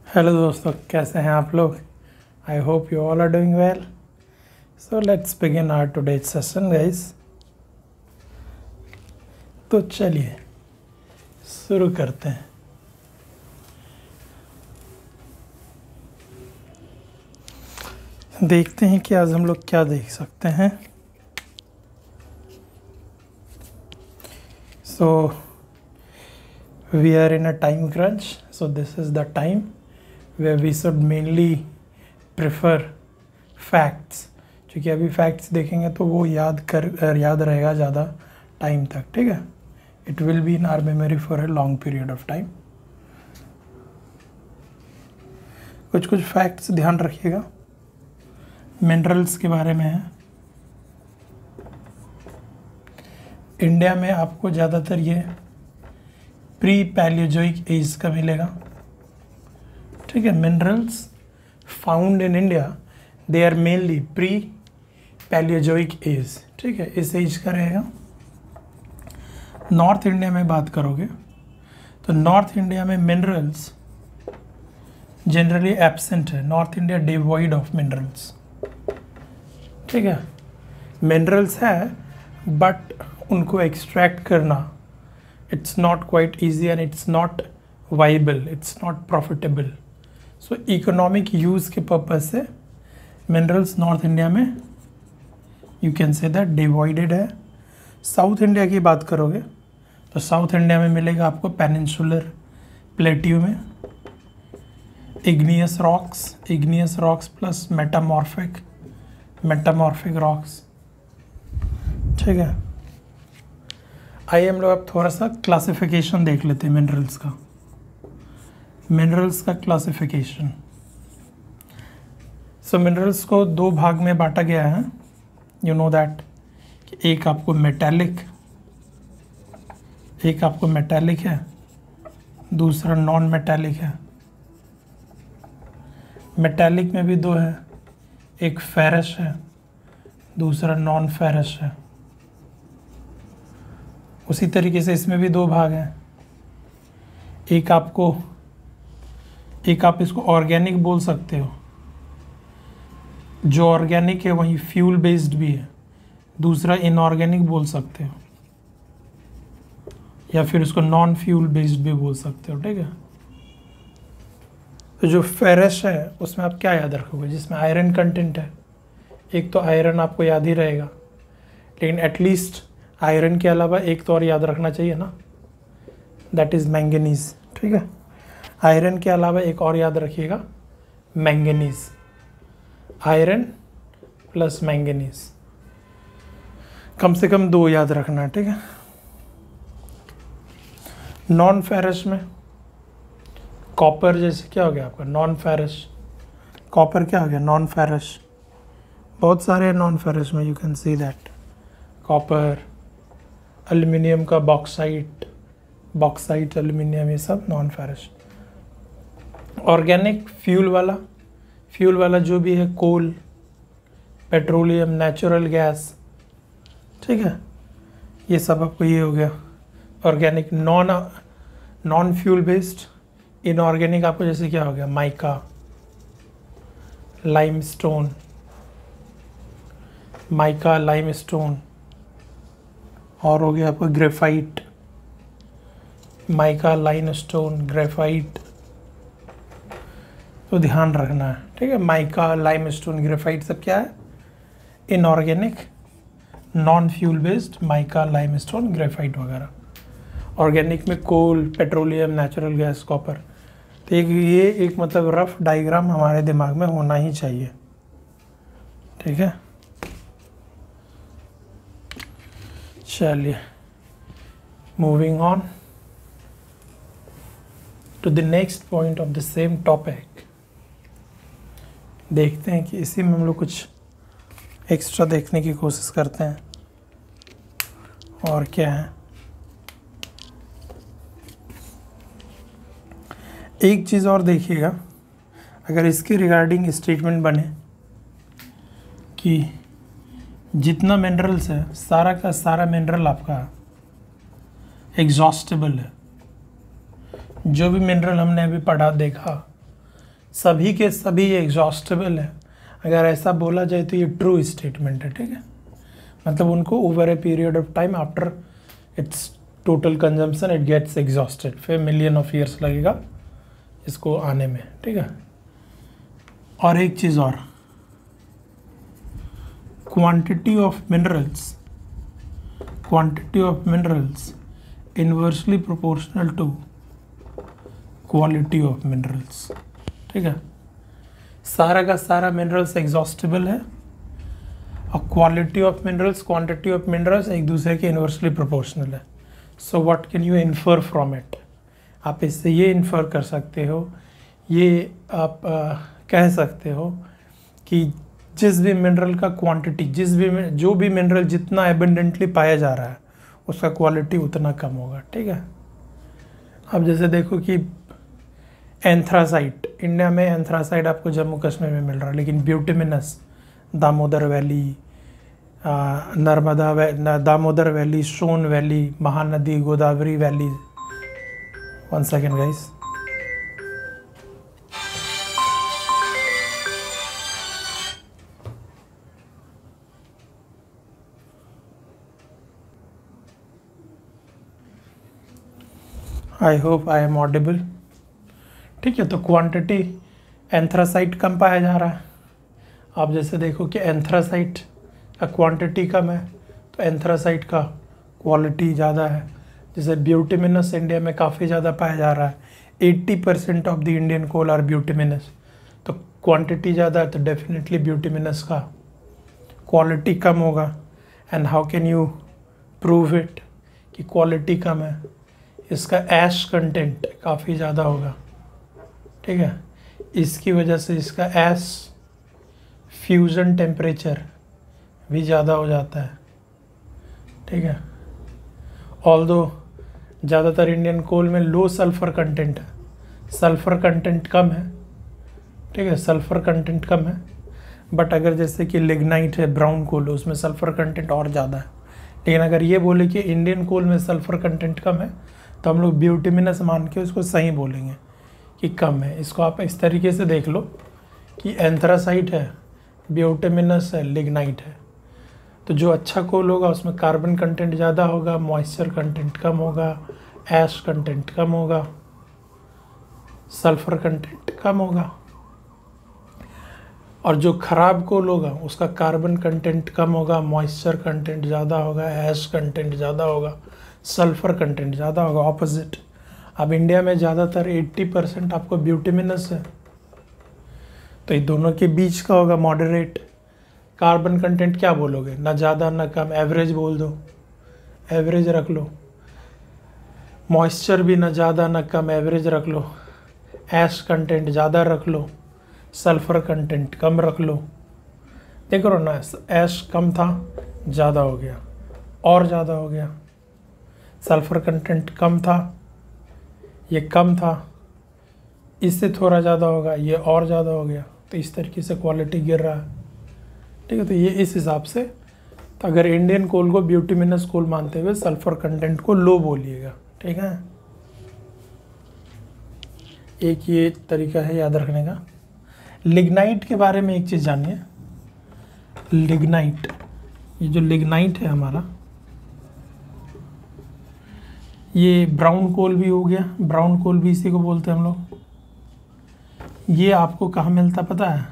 Hello दोस्तों, कैसे हैं आप लोग। I hope you all are doing well. So let's begin our today's session guys. तो चलिए शुरू करते हैं। देखते हैं कि आज हम लोग क्या देख सकते हैं। So we are in a time crunch, so this is the time where we should mainly prefer facts, क्योंकि अभी फैक्ट्स देखेंगे तो वो याद रहेगा ज़्यादा टाइम तक। ठीक है, it will be in our memory for a long period of time. कुछ फैक्ट्स ध्यान रखिएगा, मिनरल्स के बारे में है। इंडिया में आपको ज़्यादातर ये प्री पैलियोजोइक एज का मिलेगा। ठीक है, minerals found in India they are mainly pre Palaeozoic age. ठीक है, इस एज का रहेगा। नॉर्थ इंडिया में बात करोगे तो नॉर्थ इंडिया में मिनरल्स जनरली एब्सेंट है। North India devoid of minerals. ठीक है, मिनरल्स है बट उनको एक्सट्रैक्ट करना it's not quite easy and it's not viable, it's not profitable. So economic use के पर्पज से मिनरल्स नॉर्थ इंडिया में you can say that divided है। South India की बात करोगे तो साउथ इंडिया में मिलेगा आपको पेनिनसुलर प्लेट्यू में igneous rocks plus metamorphic rocks. ठीक है, आइए हम लोग अब थोड़ा सा क्लासिफिकेशन देख लेते हैं मिनरल्स का क्लासिफिकेशन। सो मिनरल्स को दो भाग में बांटा गया है। यू नो दैट एक आपको मेटालिक है, दूसरा नॉन मेटालिक है। मेटालिक में भी दो है, एक फेरस है, दूसरा नॉन फेरस है। उसी तरीके से इसमें भी दो भाग हैं। एक आप इसको ऑर्गेनिक बोल सकते हो, जो ऑर्गेनिक है वही फ्यूल बेस्ड भी है। दूसरा इनऑर्गेनिक बोल सकते हो या फिर इसको नॉन फ्यूल बेस्ड भी बोल सकते हो। ठीक है, तो जो फेरस है उसमें आप क्या याद रखोगे, जिसमें आयरन कंटेंट है। एक तो आयरन आपको याद ही रहेगा, लेकिन एटलीस्ट आयरन के अलावा एक तो और याद रखना चाहिए ना, दैट इज़ मैंगनीज। ठीक है, आयरन के अलावा एक और याद रखिएगा, मैंगनीज। आयरन प्लस मैंगनीज, कम से कम दो याद रखना। ठीक है, नॉन फेरस में कॉपर जैसे क्या हो गया आपका नॉन फेरस। कॉपर क्या हो गया नॉन फेरस। बहुत सारे नॉन फेरस में, you can see that copper, aluminium का बॉक्साइट एल्युमिनियम, ये सब नॉन फेरस। ऑर्गेनिक फ्यूल वाला जो भी है, कोल, पेट्रोलियम, नेचुरल गैस। ठीक है, ये सब आपको ये हो गया organic. Non fuel based inorganic आपको जैसे क्या हो गया, माइका, लाइमस्टोन, और हो गया आपको ग्रेफाइट, माइका, लाइमस्टोन, ग्रेफाइट। तो ध्यान रखना है। ठीक है, माइका, लाइमस्टोन, ग्रेफाइट सब क्या है, inorganic, non fuel based, mica, limestone, graphite वगैरह। ऑर्गेनिक में कोल, पेट्रोलियम, नेचुरल गैस, कॉपर। तो ये एक मतलब रफ डायग्राम हमारे दिमाग में होना ही चाहिए। ठीक है, चलिए moving on to the next point of the same topic. देखते हैं कि इसी में हम लोग कुछ एक्स्ट्रा देखने की कोशिश करते हैं और क्या है। एक चीज़ और देखिएगा, अगर इसके रिगार्डिंग स्टेटमेंट बने कि जितना मिनरल्स है सारा का सारा मिनरल आपका एग्जॉस्टेबल है। जो भी मिनरल हमने अभी देखा सभी के सभी एग्जॉस्टेबल है, अगर ऐसा बोला जाए तो ये ट्रू स्टेटमेंट है, ठीक है। मतलब उनको over a period of time after its total consumption it gets exhausted, फिर मिलियन ऑफ ईयर्स लगेगा इसको आने में, ठीक है। और एक चीज़ और, quantity of minerals inversely proportional to quality of minerals, ठीक है। सारा का सारा मिनरल्स एग्जॉस्टेबल है और quality of minerals quantity of minerals एक दूसरे के इन्वर्सली प्रोपोर्शनल है। So what can you infer from it, आप इससे ये इन्फर कर सकते हो, ये आप कह सकते हो कि जिस भी मिनरल का क्वांटिटी, जो भी मिनरल जितना एबंडेंटली पाया जा रहा है उसका क्वालिटी उतना कम होगा, ठीक है। अब जैसे देखो कि एंथ्रासाइट, इंडिया में एंथ्रासाइट आपको जम्मू कश्मीर में मिल रहा है, लेकिन bituminous Damodar valley, Damodar valley, Son valley, Mahanadi, Godavari valley, 1 second guys, I hope I am audible, ठीक है। तो क्वांटिटी एंथ्रासाइट कम पाया जा रहा है। आप जैसे देखो कि एंथ्रासाइट का क्वांटिटी कम है तो एंथ्रासाइट का क्वालिटी ज़्यादा है। जैसे ब्यूटिमिनस इंडिया में काफ़ी ज़्यादा पाया जा रहा है, 80% of the Indian coal are bituminous, तो क्वांटिटी ज़्यादा है तो डेफिनेटली ब्यूटिमिनस का क्वालिटी कम होगा। And how can you prove it कि क्वालिटी कम है, इसका ऐश कंटेंट काफ़ी ज़्यादा होगा, ठीक है। इसकी वजह से इसका ऐश फ्यूज़न टेम्परेचर भी ज़्यादा हो जाता है, ठीक है। ऑल्दो ज़्यादातर इंडियन कोल में लो सल्फ़र कंटेंट है, सल्फ़र कंटेंट कम है, ठीक है, सल्फ़र कंटेंट कम है। बट अगर जैसे कि लिग्नाइट है, ब्राउन कोल, उसमें सल्फ़र कंटेंट और ज़्यादा है। लेकिन अगर ये बोले कि इंडियन कोल में सल्फ़र कंटेंट कम है तो हम लोग ब्यूटिमिनस मान के उसको सही बोलेंगे कि कम है। इसको आप इस तरीके से देख लो कि एंथ्रासाइट है, ब्यूटिमिनस है, लिग्नाइट है, तो जो अच्छा कोल होगा उसमें कार्बन कंटेंट ज़्यादा होगा, मॉइस्चर कंटेंट कम होगा, ऐश कंटेंट कम होगा, सल्फ़र कंटेंट कम होगा। और जो ख़राब कोल होगा उसका कार्बन कंटेंट कम होगा, मॉइस्चर कंटेंट ज़्यादा होगा, ऐश कंटेंट ज़्यादा होगा, सल्फ़र कंटेंट ज़्यादा होगा, ऑपोजिट। अब इंडिया में ज़्यादातर 80% आपको ब्यूटिमिनस है, तो ये दोनों के बीच का होगा मॉडरेट। कार्बन कंटेंट क्या बोलोगे, ना ज़्यादा ना कम, एवरेज बोल दो, एवरेज रख लो। मॉइस्चर भी ना ज़्यादा ना कम, एवरेज रख लो। ऐश कंटेंट ज़्यादा रख लो, सल्फ़र कंटेंट कम रख लो। देख रहे हो ना, ऐश कम था, ज़्यादा हो गया, और ज़्यादा हो गया। सल्फ़र कंटेंट कम था, ये कम था, इससे थोड़ा ज़्यादा होगा, ये और ज़्यादा हो गया। तो इस तरीके से क्वालिटी गिर रहा है, ठीक है। तो ये इस हिसाब से, तो अगर इंडियन कोल को ब्यूटिमिनस कोल मानते हुए सल्फ़र कंटेंट को लो बोलिएगा, ठीक है। एक ये तरीका है याद रखने का। लिग्नाइट के बारे में एक चीज़ जानिए, लिग्नाइट, ये जो लिग्नाइट है हमारा, ये ब्राउन कोल भी हो गया, ब्राउन कोल भी इसी को बोलते हैं हम लोग। ये आपको कहाँ मिलता पता है,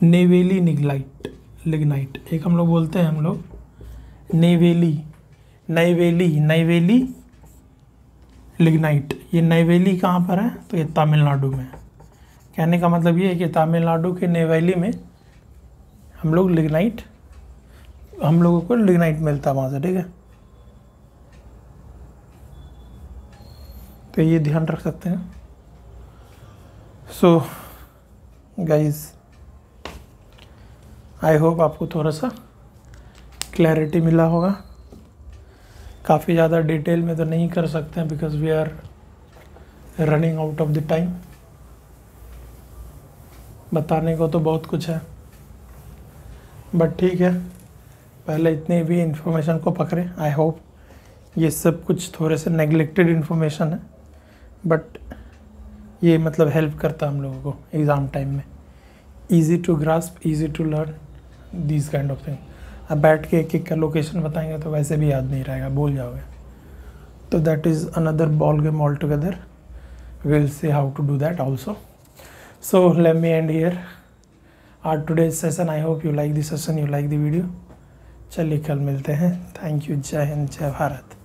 नेवेली लिग्नाइट, एक हम लोग बोलते हैं हम लोग नैवेली लिग्नाइट। ये नैवेली कहाँ पर है, तो ये तमिलनाडु में। कहने का मतलब ये है कि तमिलनाडु के नेवेली में हम लोगों को लिग्नाइट मिलता है वहाँ से, ठीक है। तो ये ध्यान रख सकते हैं। सो गाइज, आई होप आपको थोड़ा सा क्लैरिटी मिला होगा। काफ़ी ज़्यादा डिटेल में तो नहीं कर सकते हैं because we are running out of the time. बताने को तो बहुत कुछ है, बट ठीक है, पहले इतने भी इंफॉर्मेशन को पकड़े। आई होप ये सब कुछ थोड़े से नेग्लेक्टेड इन्फॉर्मेशन है, बट ये मतलब हेल्प करता हम लोगों को एग्ज़ाम टाइम में। Easy to grasp, easy to learn, this kind of thing. अब बैठ के एक एक का लोकेशन बताएंगे तो वैसे भी याद नहीं रहेगा, भूल जाओगे। तो that is another ball game all together, we'll see how to do that also. So let me end here our today's session. I hope you like the session, you like the video. चलिए कल मिलते हैं। Thank you. जय हिंद, जय भारत।